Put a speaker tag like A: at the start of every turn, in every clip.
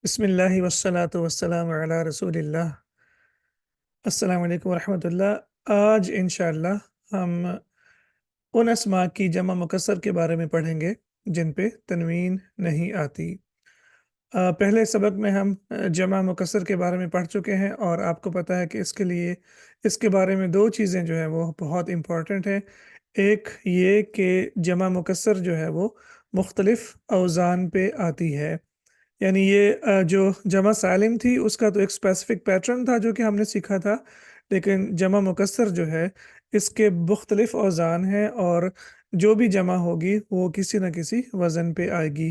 A: बिस्मिल्लाहि वस्सलातु वस्सलामु अला रसूलिल्लाह। अस्सलामु अलैकुम वरहमतुल्लाह। आज इंशाअल्लाह हम उन अस्मा की जमा मुकस्सर के बारे में पढ़ेंगे जिन पे तनवीन नहीं आती। पहले सबक में हम जमा मुकस्सर के बारे में पढ़ चुके हैं और आपको पता है कि इसके बारे में दो चीज़ें जो हैं वो बहुत इम्पॉर्टेंट हैं। एक ये कि जमा मुकस्सर जो है वो मुख्तलिफ़ औज़ान पे आती है। यानी ये जो जमा सालिम थी उसका तो एक स्पेसिफिक पैटर्न था जो कि हमने सीखा था, लेकिन जमा मुकस्सर जो है इसके मुख्तलिफ औज़ान हैं और जो भी जमा होगी वो किसी न किसी वज़न पे आएगी।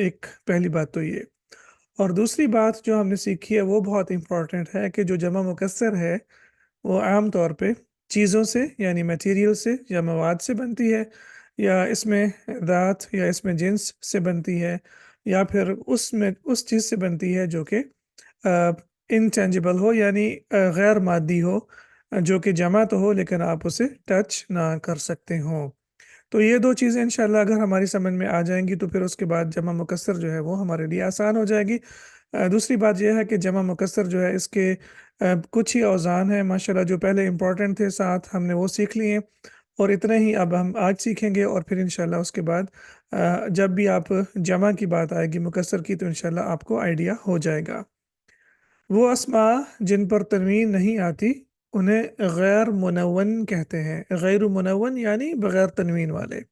A: एक पहली बात तो ये। और दूसरी बात जो हमने सीखी है वो बहुत इम्पॉर्टेंट है कि जो जमा मुकस्सर है वो आम तौर पे चीज़ों से यानी मटेरियल से या मवाद से बनती है, या इसमें दात या इसमें जिन्स से बनती है, या फिर उसमें उस चीज़ से बनती है जो कि इनटेंजिबल हो यानी गैर मादी हो, जो कि जमा तो हो लेकिन आप उसे टच ना कर सकते हों। तो ये दो चीज़ें इंशाल्लाह अगर हमारी समझ में आ जाएंगी तो फिर उसके बाद जमा मुकस्सर जो है वो हमारे लिए आसान हो जाएगी। दूसरी बात यह है कि जमा मुकस्सर जो है इसके कुछ ही औज़ान हैं माशाल्लाह, जो पहले इंपॉर्टेंट थे साथ हमने वो सीख लिए और इतने ही अब हम आज सीखेंगे और फिर इंशाल्लाह उसके बाद जब भी आप जमा की बात आएगी मुकस्सर की तो इंशाल्लाह आपको आइडिया हो जाएगा। वो अस्मा जिन पर तनवीन नहीं आती उन्हें गैर मुनव्वन कहते हैं। गैर मुनव्वन यानी बगैर तनवीन वाले।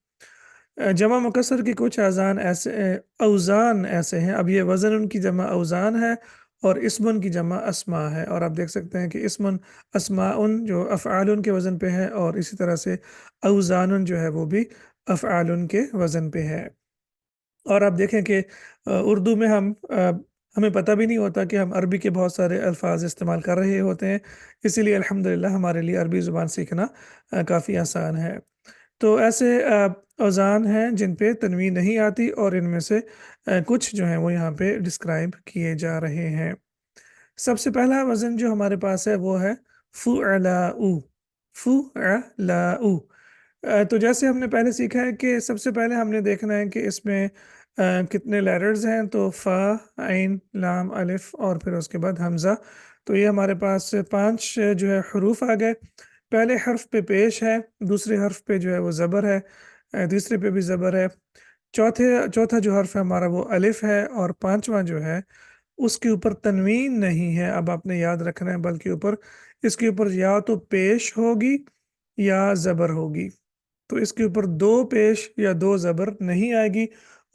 A: जमा मुकस्सर की कुछ औज़ान ऐसे हैं। अब ये वज़न उनकी जमा औज़ान है और इस्मुन की जमा अस्मा है, और आप देख सकते हैं कि इस्मुन अस्माउन जो अफ़आलुन के वज़न पे है और इसी तरह से औज़ानुन जो है वो भी अफ़आलुन के वज़न पे है। और आप देखें कि उर्दू में हमें पता भी नहीं होता कि हम अरबी के बहुत सारे अल्फाज इस्तेमाल कर रहे होते हैं, इसीलिए अल्हम्दुलिल्लाह हमारे लिए अरबी ज़ुबान सीखना काफ़ी आसान है। तो ऐसे औज़ान हैं जिन पे तनवीन नहीं आती और इनमें से कुछ जो हैं वो यहाँ पे डिस्क्राइब किए जा रहे हैं। सबसे पहला वज़न जो हमारे पास है वो है फ़ुअलाउ। फ़ुअलाउ। तो जैसे हमने पहले सीखा है कि सबसे पहले हमने देखना है कि इसमें कितने लेटर्स हैं, तो फ़ा, ऐन, लाम, अलिफ़ और फिर उसके बाद हमज़ा। तो ये हमारे पास 5 जो है हरूफ आ गए। पहले हर्फ पे पेश है, दूसरे हर्फ पे जो है वो ज़बर है, तीसरे पे भी ज़बर है। चौथा जो हर्फ है हमारा वो अलिफ़ है और पाँचवाँ जो है उसके ऊपर तनवीन नहीं है। अब आपने याद रखना है, बल्कि इसके ऊपर या तो पेश होगी या ज़बर होगी। तो इसके ऊपर 2 पेश या 2 ज़बर नहीं आएगी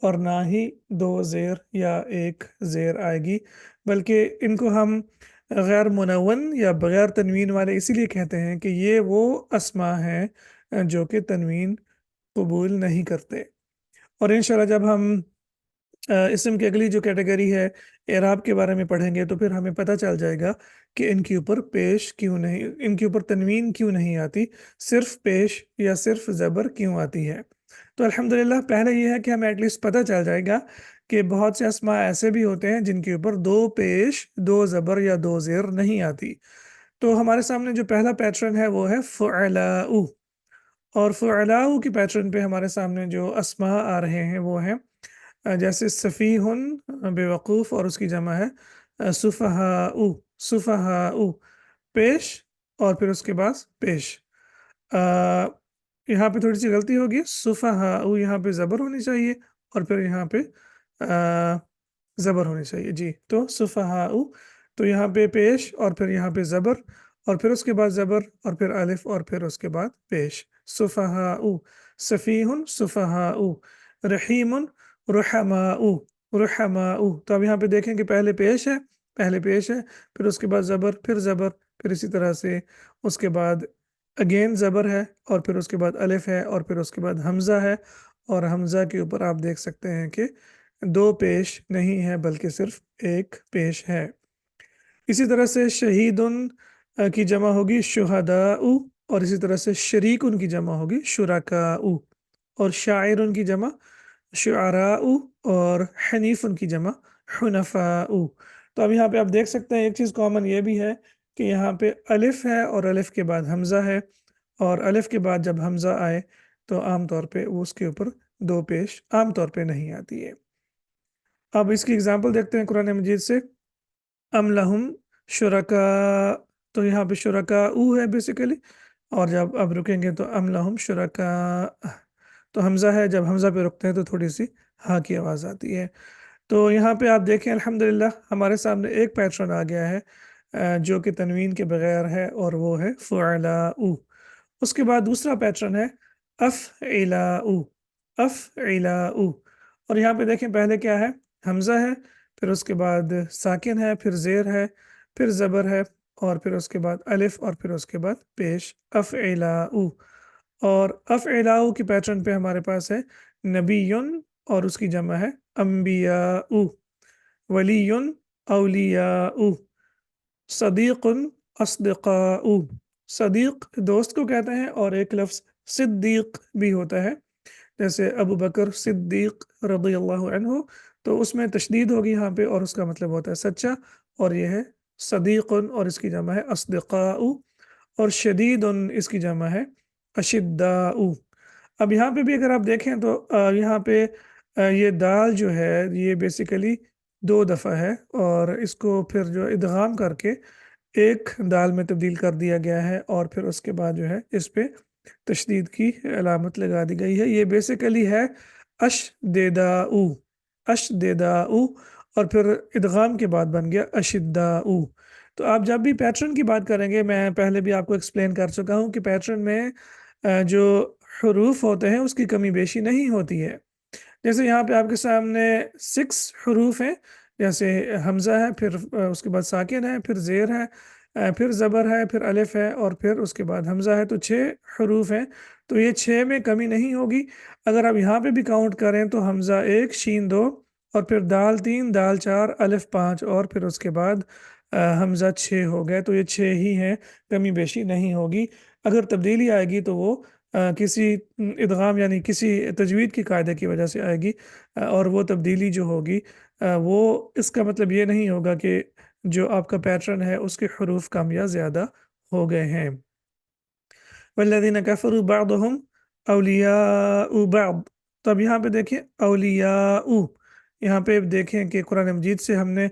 A: और ना ही 2 ज़ेर या 1 ज़ेर आएगी, बल्कि इनको हम गैर मुनव्वन या बगैर तनवीन वाले इसीलिए कहते हैं कि ये वो अस्मा हैं जो कि तनवीन कबूल नहीं करते। और इंशाल्लाह जब हम इस्म की अगली जो कैटेगरी है एराब के बारे में पढ़ेंगे तो फिर हमें पता चल जाएगा कि इनके ऊपर तनवीन क्यों नहीं आती, सिर्फ पेश या सिर्फ ज़बर क्यों आती है। तो अल्हम्दुलिल्लाह पहले ये है कि हमें एटलीस्ट पता चल जाएगा कि बहुत से अस्मा ऐसे भी होते हैं जिनके ऊपर 2 पेश, 2 ज़बर या 2 ज़ेर नहीं आती। तो हमारे सामने जो पहला पैटर्न है वो है फ़ुअलाउ, और फ़ुअलाउ के पैटर्न पे हमारे सामने जो अस्मा आ रहे हैं वो हैं जैसे सफ़ीहुन बेवकूफ़, और उसकी जमा है सुफ़हाउ। सुफ़हाउ पेश और फिर उसके बाद पेश। अ, यहाँ पे थोड़ी सी गलती होगी, सुफ़हाउ यहाँ पे ज़बर होनी चाहिए और फिर यहाँ पे ज़बर होनी चाहिए जी। तो सुफ़हाउ, तो यहाँ पे पेश और फिर यहाँ पे ज़बर और फिर उसके बाद ज़बर और फिर अलिफ और फिर उसके बाद पेश। सुफ़हाउ, सफ़ीहुन सुफ़हाउ, रहीमुन रुहमाउ। रुहमाउ, तो अब यहाँ पे देखें कि पहले पेश है, फिर उसके बाद ज़बर, फिर इसी तरह से उसके बाद अगेन ज़बर है और फिर उसके बाद अलिफ है और फिर उसके बाद हमज़ा है, और हमज़ा के ऊपर आप देख सकते हैं कि 2 पेश नहीं है बल्कि सिर्फ 1 पेश है। इसी तरह से शहीदुन की जमा होगी शुहदाउ, और इसी तरह से शरीकुन की जमा होगी शुरकाउ, और शायरुन की जमा शुअराउ, और हनीफुन की जमा हुनफाउ। तो अब यहाँ पे आप देख सकते हैं एक चीज़ कॉमन ये भी है कि यहाँ पे अलिफ है और अलिफ के बाद हमज़ा है, और अलिफ के बाद जब हमज़ा आए तो आम तौर पे वो उसके ऊपर 2 पेश आम तौर पे नहीं आती है। अब इसकी एग्जांपल देखते हैं कुरान मजीद से। अम लहुम शुरका, तो यहाँ पे शुरका ऊ है बेसिकली, और जब अब रुकेंगे तो अम लहुम शुरका, तो हमज़ा है, जब हमज़ा पे रुकते हैं तो थोड़ी सी हाँ की आवाज़ आती है। तो यहाँ पे आप देखें अल्हम्दुलिल्लाह हमारे सामने एक पैटर्न आ गया है जो कि तनवीन के बगैर है, और वो है फ़ुअलाउ। उसके बाद दूसरा पैटर्न है अफ़इलाउ, अफ़इलाउ। और यहाँ पे देखें पहले क्या है, हमज़ा है, फिर उसके बाद साकिन है, फिर ज़ेर है, फिर ज़बर है, और फिर उसके बाद अलिफ, और फिर उसके बाद पेश अफ़इलाउ। और अफ़इलाउ की पैटर्न पे हमारे पास है नबीयुन, और उसकी जमा है अम्बियाउ, वलीयुन औलियाउ, सदीक़ुन अस्दिक़ाउ। सदीक़ दोस्त को कहते हैं, और एक लफ्ज़ सिद्दीक़ भी होता है, जैसे अबू बकर सिद्दीक़ रज़ियल्लाहु अन्हु, तो उसमें तशदीद होगी यहाँ पे, और उसका मतलब होता है सच्चा। और ये है सदीक़ुन, और इसकी जमा है अस्दिक़ाउ। और शदीदुन इसकी जमा है अशिद्दाउ। अब यहाँ पे भी अगर आप देखें तो यहाँ पे ये दाल जो है ये बेसिकली दो दफ़ा है, और इसको फिर जो इदगाम करके एक दाल में तब्दील कर दिया गया है, और फिर उसके बाद जो है इस पे तशदीद की अलामत लगा दी गई है। ये बेसिकली है अश देदाऊ, अश देदाऊ, और फिर इदगाम के बाद बन गया अशिद्दाऊ। तो आप जब भी पैटर्न की बात करेंगे, मैं पहले भी आपको एक्सप्लेन कर चुका हूँ कि पैटर्न में जो हरूफ होते हैं उसकी कमी बेशी नहीं होती है। जैसे यहाँ पे आपके सामने 6 हरूफ हैं, जैसे हमज़ा है, फिर उसके बाद साकिन है, फिर ज़ेर है, फिर ज़बर है, फिर अलिफ है, और फिर उसके बाद हमज़ा है, तो 6 हरूफ हैं। तो ये 6 में कमी नहीं होगी। अगर आप यहाँ पे भी काउंट करें तो हमज़ा 1, शीन 2, और फिर दाल 3, दाल 4, अलिफ 5, और फिर उसके बाद हमज़ा 6 हो गए। तो ये 6 ही हैं, कमी बेशी नहीं होगी। अगर तब्दीली आएगी तो वो किसी इदगाम यानी किसी तजवीद की कायदे की वजह से आएगी, और वो तब्दीली जो होगी वो इसका मतलब ये नहीं होगा कि जो आपका पैटर्न है उसके हरूफ कम या ज़्यादा हो गए हैं। वल्लज़ीना कफ़रू बअदुहुम औलियाउ बअद। तो अब यहाँ पे देखिए औलियाउ, यहाँ पे देखें कि कुरान मजीद से हमने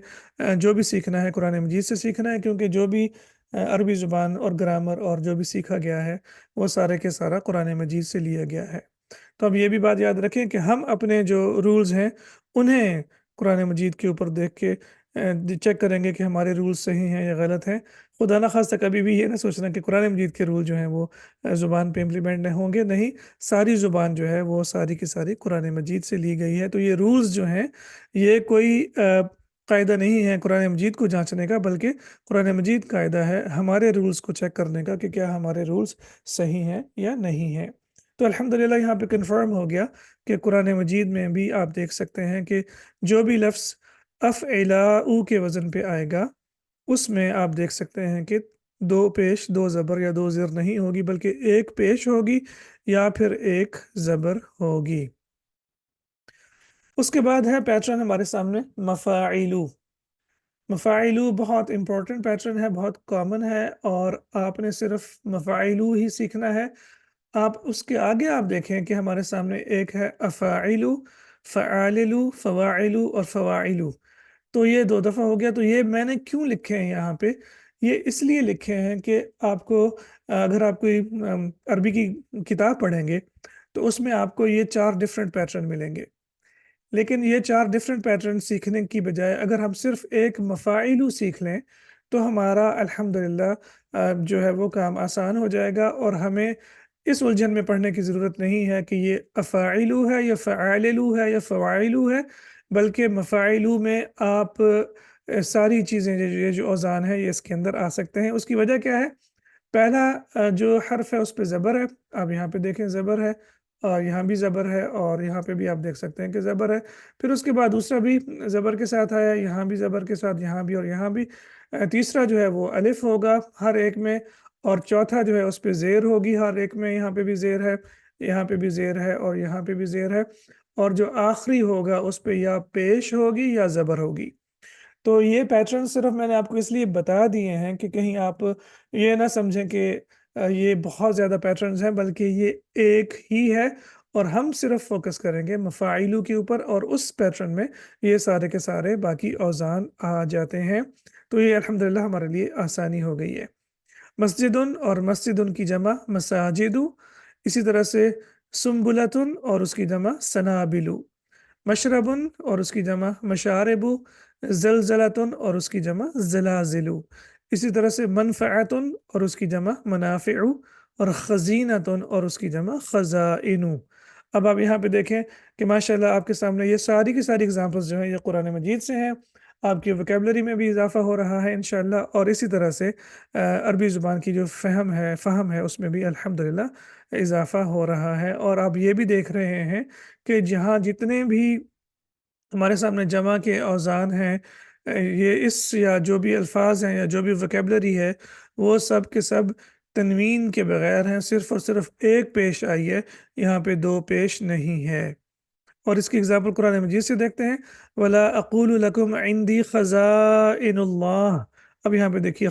A: जो भी सीखना है कुरान मजीद से सीखना है, क्योंकि जो भी अरबी ज़ुबान और ग्रामर और जो भी सीखा गया है वो सारे के सारा कुरान मजीद से लिया गया है। तो अब ये भी बात याद रखें कि हम अपने जो रूल्स हैं उन्हें कुरान मजीद के ऊपर देख के चेक करेंगे कि हमारे रूल्स सही हैं या गलत हैं। खुदा ना खास्ता कभी भी ये ना सोचना कि कुरान मजीद के रूल जो हैं वो ज़ुबान पे इम्प्लीमेंट नहीं होंगे, नहीं, सारी ज़ुबान जो है वो सारी की सारी कुरान मजीद से ली गई है। तो ये रूल्स जो हैं ये कोई कायदा नहीं है कुरान मजीद को जांचने का, बल्कि कुरान मजीद कायदा है हमारे रूल्स को चेक करने का कि क्या हमारे रूल्स सही हैं या नहीं हैं। तो अल्हम्दुलिल्लाह यहाँ पे कंफर्म हो गया कि कुरान मजीद में भी आप देख सकते हैं कि जो भी लफ्ज़ अफ़इलाउ के वज़न पे आएगा उसमें आप देख सकते हैं कि दो पेश, दो ज़बर या दो ज़िर नहीं होगी, बल्कि एक पेश होगी या फिर एक ज़बर होगी। उसके बाद है पैटर्न हमारे सामने मफ़ाइलु। मफ़ाइलु बहुत इंपॉर्टेंट पैटर्न है, बहुत कॉमन है, और आपने सिर्फ मफ़ाइलु ही सीखना है। आप उसके आगे आप देखें कि हमारे सामने एक है अफ़ाइलु, फ़आलिलु, फ़वाइलु और फ़वाइलु। तो ये दो दफ़ा हो गया। तो ये मैंने क्यों लिखे हैं यहाँ पे, ये इसलिए लिखे हैं कि आपको अगर आप कोई अरबी की किताब पढ़ेंगे तो उसमें आपको ये 4 डिफरेंट पैटर्न मिलेंगे। लेकिन ये 4 डिफरेंट पैटर्न सीखने की बजाय अगर हम सिर्फ एक मफ़ाइलु सीख लें तो हमारा अल्हम्दुलिल्लाह जो है वो काम आसान हो जाएगा, और हमें इस उलझन में पढ़ने की ज़रूरत नहीं है कि ये अफ़ाइलु है या फ़आलिलु है या फ़वाइलु है, बल्कि मफ़ाइलु में आप सारी चीज़ें ये जो औज़ान है ये इसके अंदर आ सकते हैं। उसकी वजह क्या है? पहला जो हर्फ है उस पे ज़बर है। आप यहाँ पे देखें ज़बर है, और यहाँ भी ज़बर है, और यहाँ पे भी आप देख सकते हैं कि ज़बर है। फिर उसके बाद दूसरा भी ज़बर के साथ आया, यहाँ भी ज़बर के साथ, यहाँ भी और यहाँ भी। तीसरा जो है वो अलिफ होगा हर एक में, और चौथा जो है उस पे ज़ेर होगी हर एक में। यहाँ पे भी ज़ेर है, यहाँ पे भी ज़ेर है, और यहाँ पे भी ज़ेर है। और जो आखिरी होगा उस पे या पेश होगी या ज़बर होगी। तो ये पैटर्न सिर्फ मैंने आपको इसलिए बता दिए हैं कि कहीं आप ये ना समझें कि ये बहुत ज़्यादा पैटर्न्स हैं, बल्कि ये एक ही है, اور ہم صرف فوکس کریں گے مفاعیلو کے اوپر، اور اس پیٹرن میں یہ سارے کے سارے باقی اوزان آ جاتے ہیں۔ تو یہ الحمدللہ ہمارے لیے آسانی ہو گئی ہے۔ مسجدن اور مسجدن کی جمع مساجدو، اسی طرح سے سنبلتن اور اس کی جمع سنابلو، مشربن اور اس کی جمع مشاربو، زلزلتن اور اس کی جمع زلازلو، اسی طرح سے منفعتن اور اس کی جمع منافعو، اور خزینتن اور اس کی جمع خزائنو۔ اب آپ یہاں پہ دیکھیں کہ ماشاءاللہ آپ کے سامنے یہ ساری کی ساری اگزامپلز جو ہیں یہ قرآن مجید سے ہیں۔ آپ کی وکیبلری میں بھی اضافہ ہو رہا ہے انشاءاللہ، اور اسی طرح سے عربی زبان کی جو فہم ہے اس میں بھی الحمدللہ اضافہ ہو رہا ہے۔ اور آپ یہ بھی دیکھ رہے ہیں کہ جہاں جتنے بھی ہمارے سامنے جمع کے اوزان ہیں، یہ اس یا جو بھی الفاظ ہیں یا جو بھی وکیبلری ہے وہ سب کے سب تنوین کے بغیر ہیں، صرف اور صرف ایک پیش آئی ہے، یہاں پہ دو پیش نہیں ہے۔ اور اس کی اگزامپل قرآن مجید سے دیکھتے ہیں، وَلَا أَقُولُ لَكُمْ عِنْدِي خَزَائِنُ اللَّهِ۔ اب یہاں پہ دیکھیے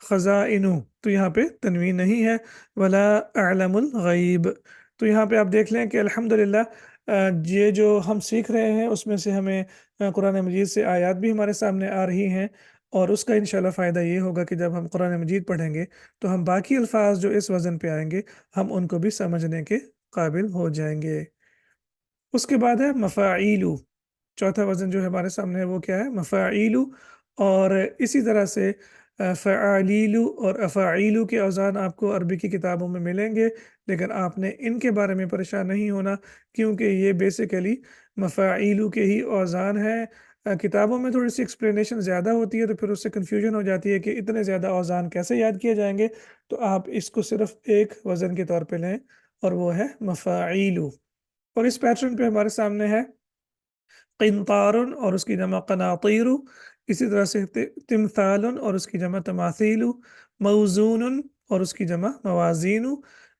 A: خزائنو، تو یہاں پہ تنوین نہیں ہے، وَلَا أَعْلَمُ الْغَيْبِ۔ تو یہاں پہ آپ دیکھ لیں کہ الحمدللہ یہ جو ہم سیکھ رہے ہیں اس میں سے ہمیں قرآن مجید سے آیات بھی ہمارے سامنے آ رہی ہیں، اور اس کا انشاءاللہ فائدہ یہ ہوگا کہ جب ہم قرآن مجید پڑھیں گے تو ہم باقی الفاظ جو اس وزن پہ آئیں گے ہم ان کو بھی سمجھنے کے قابل ہو جائیں گے۔ اس کے بعد ہے مفاعیلو، چوتھا وزن جو ہمارے سامنے ہے وہ کیا ہے؟ مفاعیلو۔ اور اسی طرح سے فعالیلو اور افاعیلو کے اوزان آپ کو عربی کی کتابوں میں ملیں گے، لیکن آپ نے ان کے بارے میں پریشان نہیں ہونا، کیونکہ یہ بیسیکلی مفاعیلو کے ہی اوزان ہیں۔ کتابوں میں تھوڑی سی ایکسپلینیشن زیادہ ہوتی ہے تو پھر اس سے کنفیوژن ہو جاتی ہے کہ اتنے زیادہ اوزان کیسے یاد کیے جائیں گے، تو آپ اس کو صرف ایک وزن کے طور پہ لیں، اور وہ ہے مفاعیلو۔ اور اس پیٹرن پہ ہمارے سامنے ہے قنطار اور اس کی جمع قناطیر، اسی طرح سے تمثال اور اس کی جمع تماثیل، موزون اور اس کی جمع موازین،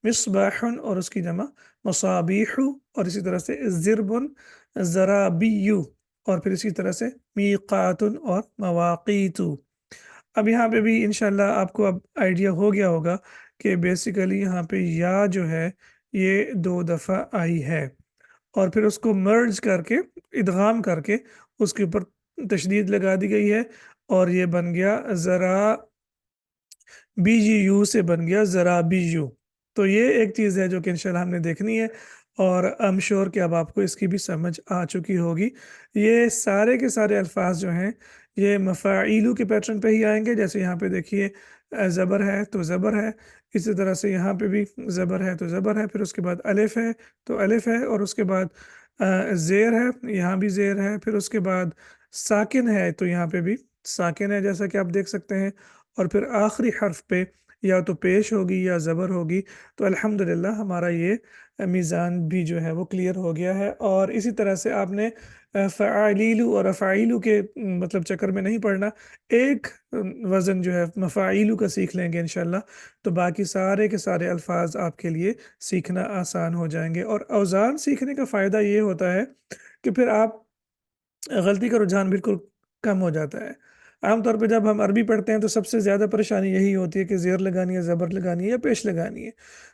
A: مصباح اور اس کی جمع مصابیح، اور اسی طرح سے ضرب زرابی، اور پھر اسی طرح سے میقات اور مواقیت۔ اب یہاں پہ بھی انشاءاللہ آپ کو اب آئیڈیا ہو گیا ہوگا کہ بیسیکلی یہاں پہ یا جو ہے یہ دو دفعہ آئی ہے، اور پھر اس کو مرج کر کے ادغام کر کے اس کے اوپر تشدید لگا دی گئی ہے، اور یہ بن گیا ذرا BGU سے بن گیا ذرا BU۔ تو یہ ایک چیز ہے جو کہ انشاءاللہ ہم نے دیکھنی ہے، اور I'm sure کہ اب آپ کو اس کی بھی سمجھ آ چکی ہوگی۔ یہ سارے کے سارے الفاظ جو ہیں یہ مفاعیلو کے پیٹرن پہ ہی آئیں گے، جیسے یہاں پہ دیکھیے زبر ہے تو زبر ہے، اسی طرح سے یہاں پہ بھی زبر ہے تو زبر ہے، پھر اس کے بعد الف ہے تو الف ہے، اور اس کے بعد زیر ہے، یہاں بھی زیر ہے، پھر اس کے بعد ساکن ہے تو یہاں پہ بھی ساکن ہے جیسا کہ آپ دیکھ سکتے ہیں، اور پھر آخری حرف پہ یا تو پیش ہوگی یا زبر ہوگی۔ تو الحمدللہ ہمارا یہ میزان بھی جو ہے وہ کلیئر ہو گیا ہے۔ اور اسی طرح سے آپ نے فعالیلو اور افعیلو کے مطلب چکر میں نہیں پڑنا، ایک وزن جو ہے مفاعیلو کا سیکھ لیں گے انشاءاللہ تو باقی سارے کے سارے الفاظ آپ کے لیے سیکھنا آسان ہو جائیں گے۔ اور اوزان سیکھنے کا فائدہ یہ ہوتا ہے کہ پھر آپ غلطی کا رجحان بالکل کم ہو جاتا ہے۔ عام طور پہ جب ہم عربی پڑھتے ہیں تو سب سے زیادہ پریشانی یہی ہوتی ہے کہ زیر لگانی ہے، زبر لگانی ہے یا پیش لگانی ہے۔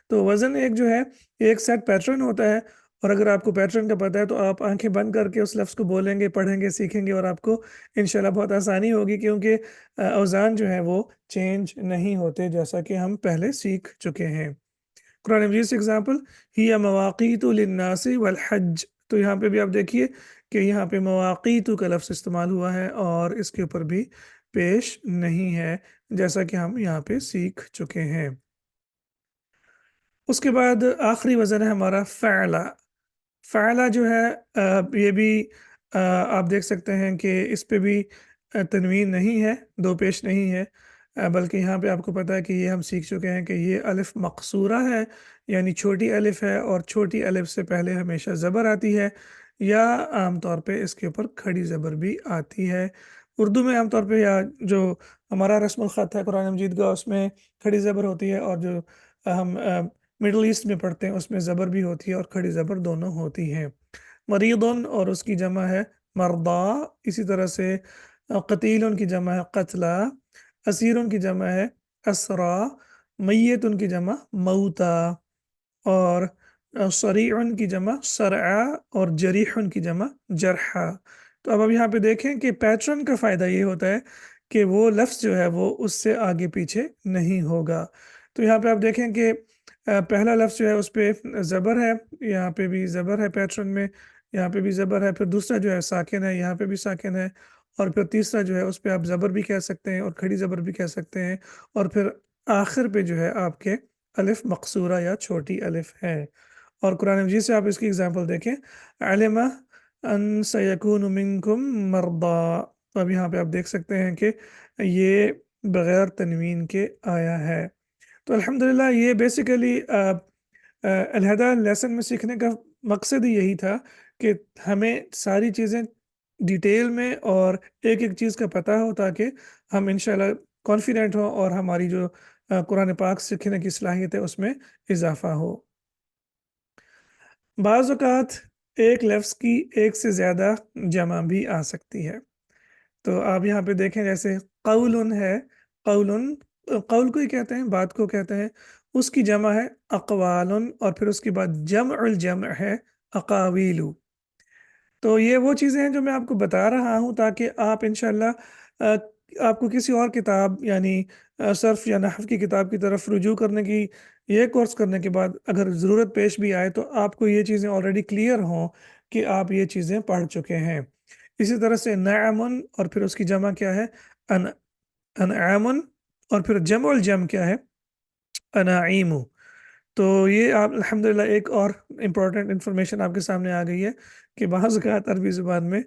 A: تو وزن ایک جو ہے ایک سیٹ پیٹرن ہوتا ہے، اور اگر آپ کو پیٹرن کا پتہ ہے تو آپ آنکھیں بند کر کے اس لفظ کو بولیں گے، پڑھیں گے، سیکھیں گے، اور آپ کو انشاءاللہ بہت آسانی ہوگی، کیونکہ اوزان جو ہیں وہ چینج نہیں ہوتے جیسا کہ ہم پہلے سیکھ چکے ہیں۔ قرآن مجید سے اگزامپل ہی مواقیت للناس والحج، تو یہاں پہ بھی آپ دیکھیے کہ یہاں پہ مواقیت کا لفظ استعمال ہوا ہے اور اس کے اوپر بھی پیش نہیں ہے، جیسا کہ ہم یہاں پہ سیکھ چکے ہیں۔ اس کے بعد آخری وزن ہے ہمارا فعلا۔ فعلا جو ہے یہ بھی آپ دیکھ سکتے ہیں کہ اس پہ بھی تنوین نہیں ہے، دو پیش نہیں ہے، بلکہ یہاں پہ آپ کو پتہ ہے کہ یہ ہم سیکھ چکے ہیں کہ یہ الف مقصورہ ہے، یعنی چھوٹی الف ہے، اور چھوٹی الف سے پہلے ہمیشہ زبر آتی ہے، یا عام طور پہ اس کے اوپر کھڑی زبر بھی آتی ہے۔ اردو میں عام طور پہ یا جو ہمارا رسم الخط ہے قرآن مجید کا اس میں کھڑی زبر ہوتی ہے، اور جو ہم مڈل ایسٹ میں پڑھتے ہیں اس میں زبر بھی ہوتی ہے اور کھڑی زبر دونوں ہوتی ہیں۔ مریضن اور اس کی جمع ہے مرضا، اسی طرح سے قتیل کی جمع ہے قتلا، اسیر کی جمع ہے اسرا، میت کی جمع موتا، اور सरीउन की जमा सरआ और जरीहुन की जमा जरहा। तो अब यहाँ पे देखें कि पैटर्न का फ़ायदा ये होता है कि वो लफ्ज़ जो है वो उससे आगे पीछे नहीं होगा। तो यहाँ पे आप देखें कि पहला लफ्ज़ जो है उस पे ज़बर है, यहाँ पे भी ज़बर है पैटर्न में, यहाँ पे भी ज़बर है, फिर दूसरा जो है साकिन है, यहाँ पे भी साकिन है, और फिर तीसरा जो है उस पे आप ज़बर भी कह सकते हैं और खड़ी ज़बर भी कह सकते हैं, और फिर आखिर पे जो है आपके अलिफ मकसूरा या छोटी अलिफ है। और कुरान मजीद से आप इसकी एग्जांपल देखें, अलिमा अन सयकून मिनकुम मरदा। तो अब यहाँ पे आप देख सकते हैं कि ये बग़ैर तनवीन के आया है। तो अल्हम्दुलिल्लाह ये बेसिकली अलहदा लेसन में सीखने का मकसद ही यही था कि हमें सारी चीज़ें डिटेल में और एक-एक चीज़ का पता हो, ताकि हम इंशाल्लाह कॉन्फिडेंट हों और हमारी जो कुरान पाक सीखने की सलाहियत है उसमें इजाफ़ा हो। बाज़ औक़ात एक लफ्ज़ की एक से ज़्यादा जमा भी आ सकती है। तो आप यहाँ पे देखें, जैसे क़ौलुन है, क़ौलुन क़ौल को ही कहते हैं, बात को कहते हैं, उसकी जमा है अक़वालुन, और फिर उसके बाद जम्उल जम' है अक़ावीलु। तो ये वो चीज़ें हैं जो मैं आपको बता रहा हूँ ताकि आप इंशाअल्लाह आपको किसी और किताब यानी सर्फ़ या नहव की किताब की तरफ रुजू करने की, ये कोर्स करने के बाद अगर ज़रूरत पेश भी आए तो आपको ये चीज़ें ऑलरेडी क्लियर हों कि आप ये चीज़ें पढ़ चुके हैं। इसी तरह से नअमुन और फिर उसकी जमा क्या है? अन अनअमुन, और फिर जमुल जम क्या है? अनाईमु। तो ये आप अल्हम्दुलिल्लाह एक और इम्पोर्टेंट इन्फॉर्मेशन आपके सामने आ गई है कि बाज़ औक़ात अरबी ज़ुबान में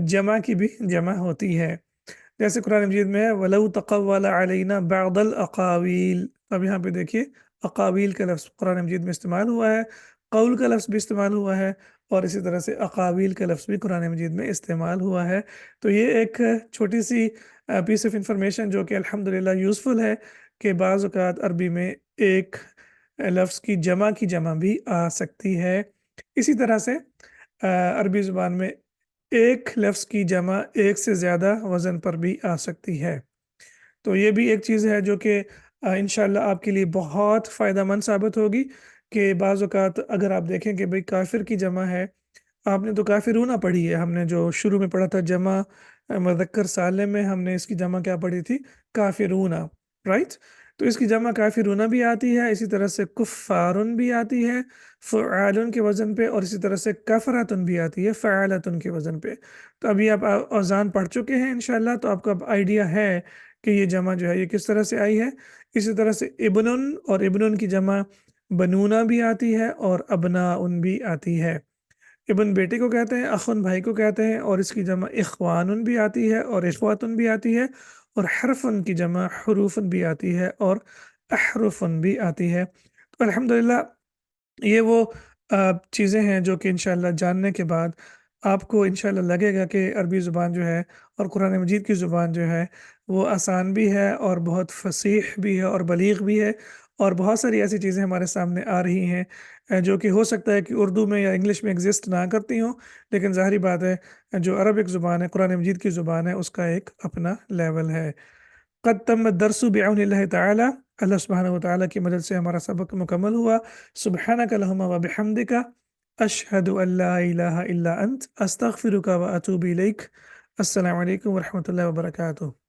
A: जमा की भी जमा होती है। जैसे कुरान मजीद में है वलौ तक़व्वल अलैना बअदल अक़ावील। अब यहाँ पे देखिए अक़ावील का लफ्ज़ कुरान मजीद में इस्तेमाल हुआ है, क़ौल का लफ्ज़ भी इस्तेमाल हुआ है, और इसी तरह से अक़ावील का लफ्ज़ भी कुरान मजीद में इस्तेमाल हुआ है। तो ये एक छोटी सी पीस ऑफ इंफॉर्मेशन जो कि अल्हम्दुलिल्लाह यूज़फुल है कि बाज़ औक़ात अरबी में एक लफ्ज़ की जमा भी आ सकती है। इसी तरह से अरबी ज़ुबान में एक लफ्ज़ की जमा एक से ज़्यादा वज़न पर भी आ सकती है। तो ये भी एक चीज़ है जो कि इंशाअल्लाह आपके लिए बहुत फ़ायदेमंद साबित होगी कि बाज़ औक़ात अगर आप देखें कि भई काफ़िर की जमा है, आपने तो काफ़िरूना पढ़ी है, हमने जो शुरू में पढ़ा था जमा मुज़क्कर सालिम में हमने इसकी जमा क्या पढ़ी थी? काफ़िरूना, राइट? तो इसकी जमा काफ़िरूना भी आती है, इसी तरह से कुफ़ारुन भी आती है, फ़ुआलुन के वज़न पे, और इसी तरह से कफ़रतुन भी आती है, फ़अलतुन के वज़न पे। तो अभी आप औज़ान पढ़ चुके हैं इंशाअल्लाह, तो आपको अब आइडिया है कि ये जमा जो है ये किस तरह से आई है। इसी तरह से इब्नुन और इब्नुन की जमा बनूना भी आती है और अबनाउन भी आती है। इब्न बेटे को कहते हैं, अख़ुन भाई को कहते हैं, और इसकी जमा इख़वानुन भी आती है और इख़वातुन भी आती है, और हरफ़ुन की जमा हुरूफ़ुन भी आती है और अहरुफ़ुन भी आती है। तो अल्हम्दुलिल्लाह ये वो चीज़ें हैं जो कि इंशाअल्लाह जानने के बाद आपको इंशाअल्लाह लगेगा कि अरबी ज़ुबान जो है और कुरान मजीद की ज़ुबान जो है वो आसान भी है और बहुत फ़सीह भी है और बलीग़ भी है, और बहुत सारी ऐसी चीज़ें हमारे सामने आ रही हैं जो कि हो सकता है कि उर्दू में या इंग्लिश में एग्ज़िस्ट ना करती हों, लेकिन ज़ाहिर बात है जो अरबिक ज़ुबान है, कुरान मजीद की ज़ुबान है, उसका एक अपना लेवल है। क़द तम्म दर्सु बिअौनिल्लाहि तआला। अल्लाह सुब्हानहु व तआला की मदद से हमारा सबक मुकम्मल हुआ। सुब्हानक अल्लाहुम्मा व बिहम्दिका अशहदु अन ला इलाहा इल्ला अंत अस्तगफिरुका व अतूबु इलैक। अस्सलामु अलैकुम व रहमतुल्लाहि व बरकातुहू।